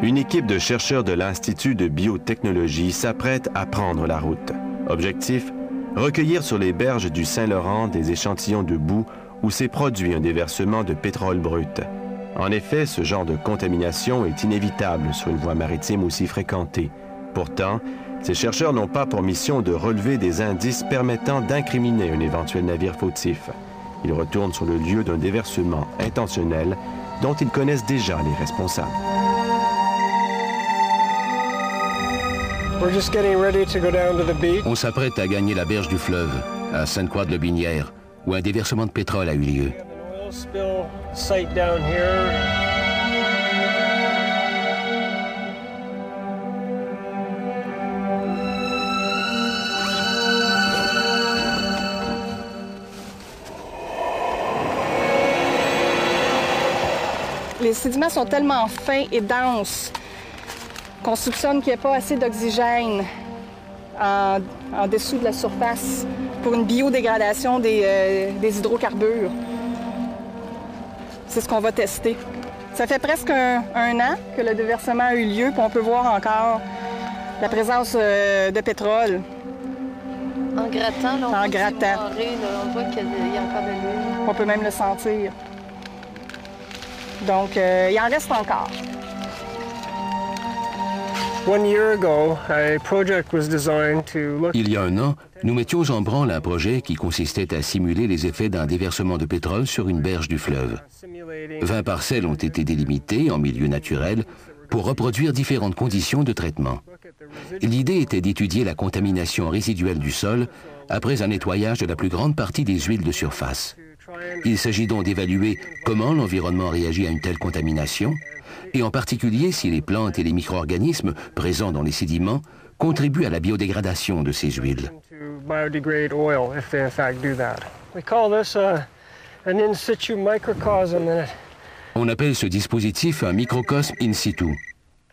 Une équipe de chercheurs de l'Institut de biotechnologie s'apprête à prendre la route. Objectif, recueillir sur les berges du Saint-Laurent des échantillons de boue où s'est produit un déversement de pétrole brut. En effet, ce genre de contamination est inévitable sur une voie maritime aussi fréquentée. Pourtant, ces chercheurs n'ont pas pour mission de relever des indices permettant d'incriminer un éventuel navire fautif. Ils retournent sur le lieu d'un déversement intentionnel dont ils connaissent déjà les responsables. On s'apprête à gagner la berge du fleuve, à Sainte-Croix-de-Lobinière, où un déversement de pétrole a eu lieu. Les sédiments sont tellement fins et denses qu'on soupçonne qu'il n'y a pas assez d'oxygène en dessous de la surface pour une biodégradation des hydrocarbures. C'est ce qu'on va tester. Ça fait presque un an que le déversement a eu lieu, puis on peut voir encore la présence de pétrole. En grattant, là, en grattant. On voit qu'il y a encore de l'huile. On peut même le sentir. Donc, il en reste encore. Il y a un an, nous mettions en branle un projet qui consistait à simuler les effets d'un déversement de pétrole sur une berge du fleuve. 20 parcelles ont été délimitées en milieu naturel pour reproduire différentes conditions de traitement. L'idée était d'étudier la contamination résiduelle du sol après un nettoyage de la plus grande partie des huiles de surface. Il s'agit donc d'évaluer comment l'environnement réagit à une telle contamination, et en particulier si les plantes et les micro-organismes présents dans les sédiments contribuent à la biodégradation de ces huiles. On appelle ce dispositif un microcosme in situ.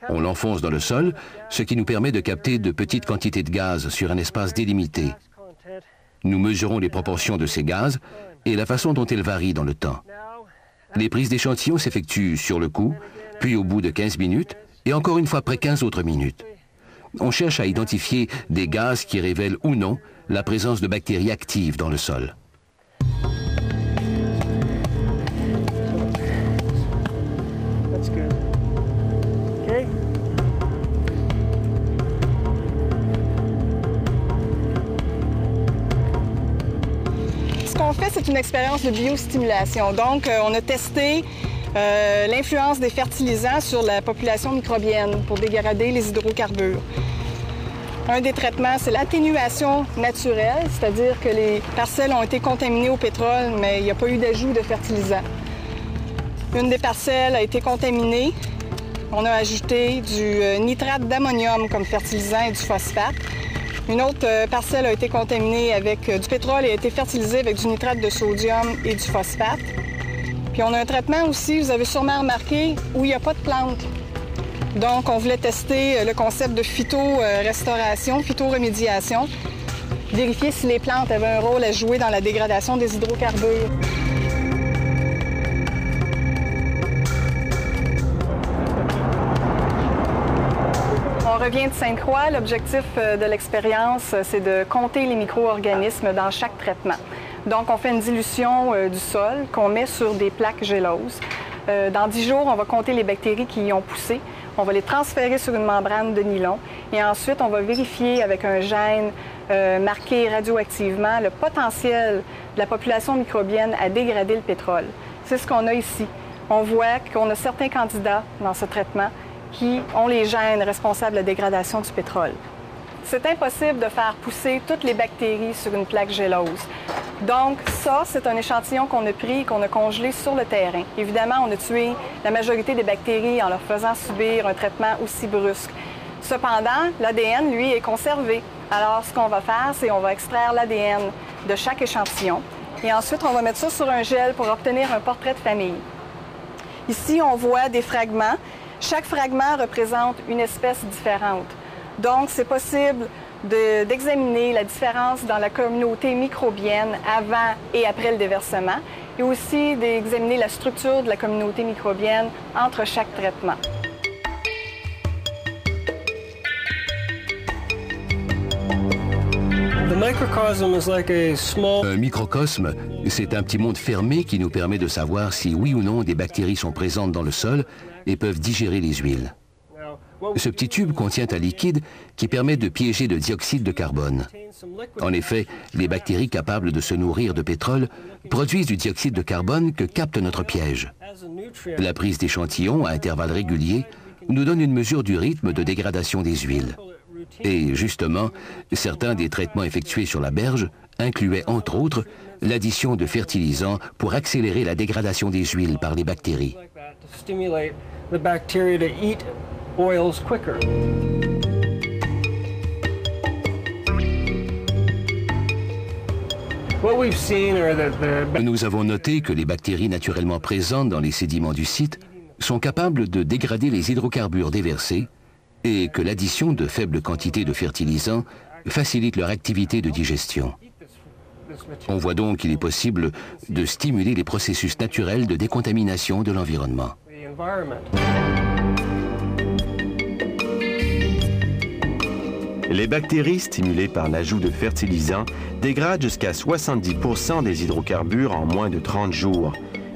On l'enfonce dans le sol, ce qui nous permet de capter de petites quantités de gaz sur un espace délimité. Nous mesurons les proportions de ces gaz et la façon dont elles varient dans le temps. Les prises d'échantillons s'effectuent sur le coup, puis au bout de 15 minutes, et encore une fois après 15 autres minutes. On cherche à identifier des gaz qui révèlent ou non la présence de bactéries actives dans le sol. Ce qu'on fait, c'est une expérience de biostimulation. Donc, on a testé l'influence des fertilisants sur la population microbienne pour dégrader les hydrocarbures. Un des traitements, c'est l'atténuation naturelle, c'est-à-dire que les parcelles ont été contaminées au pétrole, mais il n'y a pas eu d'ajout de fertilisants. Une des parcelles a été contaminée. On a ajouté du nitrate d'ammonium comme fertilisant et du phosphate. Une autre parcelle a été contaminée avec du pétrole et a été fertilisée avec du nitrate de sodium et du phosphate. Puis on a un traitement aussi, vous avez sûrement remarqué, où il n'y a pas de plantes. Donc, on voulait tester le concept de phytorestauration, phytoremédiation, vérifier si les plantes avaient un rôle à jouer dans la dégradation des hydrocarbures. On revient de Sainte-Croix. L'objectif de l'expérience, c'est de compter les micro-organismes dans chaque traitement. Donc, on fait une dilution du sol qu'on met sur des plaques géleuses. Dans 10 jours, on va compter les bactéries qui y ont poussé. On va les transférer sur une membrane de nylon. Et ensuite, on va vérifier avec un gène marqué radioactivement le potentiel de la population microbienne à dégrader le pétrole. C'est ce qu'on a ici. On voit qu'on a certains candidats dans ce traitement qui ont les gènes responsables de la dégradation du pétrole. C'est impossible de faire pousser toutes les bactéries sur une plaque géleuse. Donc ça, c'est un échantillon qu'on a pris et qu'on a congelé sur le terrain. Évidemment, on a tué la majorité des bactéries en leur faisant subir un traitement aussi brusque. Cependant, l'ADN, lui, est conservé. Alors, ce qu'on va faire, c'est qu'on va extraire l'ADN de chaque échantillon et ensuite, on va mettre ça sur un gel pour obtenir un portrait de famille. Ici, on voit des fragments. Chaque fragment représente une espèce différente. Donc, c'est possible d'examiner la différence dans la communauté microbienne avant et après le déversement et aussi d'examiner la structure de la communauté microbienne entre chaque traitement. Un microcosme, c'est un petit monde fermé qui nous permet de savoir si oui ou non des bactéries sont présentes dans le sol et peuvent digérer les huiles. Ce petit tube contient un liquide qui permet de piéger le dioxyde de carbone. En effet, les bactéries capables de se nourrir de pétrole produisent du dioxyde de carbone que capte notre piège. La prise d'échantillons à intervalles réguliers nous donne une mesure du rythme de dégradation des huiles. Et justement, certains des traitements effectués sur la berge incluaient entre autres l'addition de fertilisants pour accélérer la dégradation des huiles par les bactéries. Nous avons noté que les bactéries naturellement présentes dans les sédiments du site sont capables de dégrader les hydrocarbures déversés et que l'addition de faibles quantités de fertilisants facilite leur activité de digestion. On voit donc qu'il est possible de stimuler les processus naturels de décontamination de l'environnement. Les bactéries stimulées par l'ajout de fertilisants dégradent jusqu'à 70% des hydrocarbures en moins de 30 jours.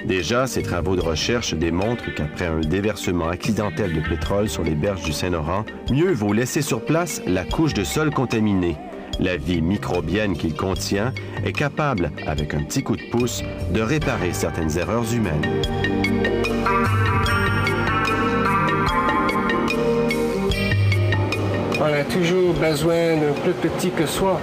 Déjà, ces travaux de recherche démontrent qu'après un déversement accidentel de pétrole sur les berges du Saint-Laurent, mieux vaut laisser sur place la couche de sol contaminée. La vie microbienne qu'il contient est capable, avec un petit coup de pouce, de réparer certaines erreurs humaines. On a toujours besoin d'un plus petit que soi.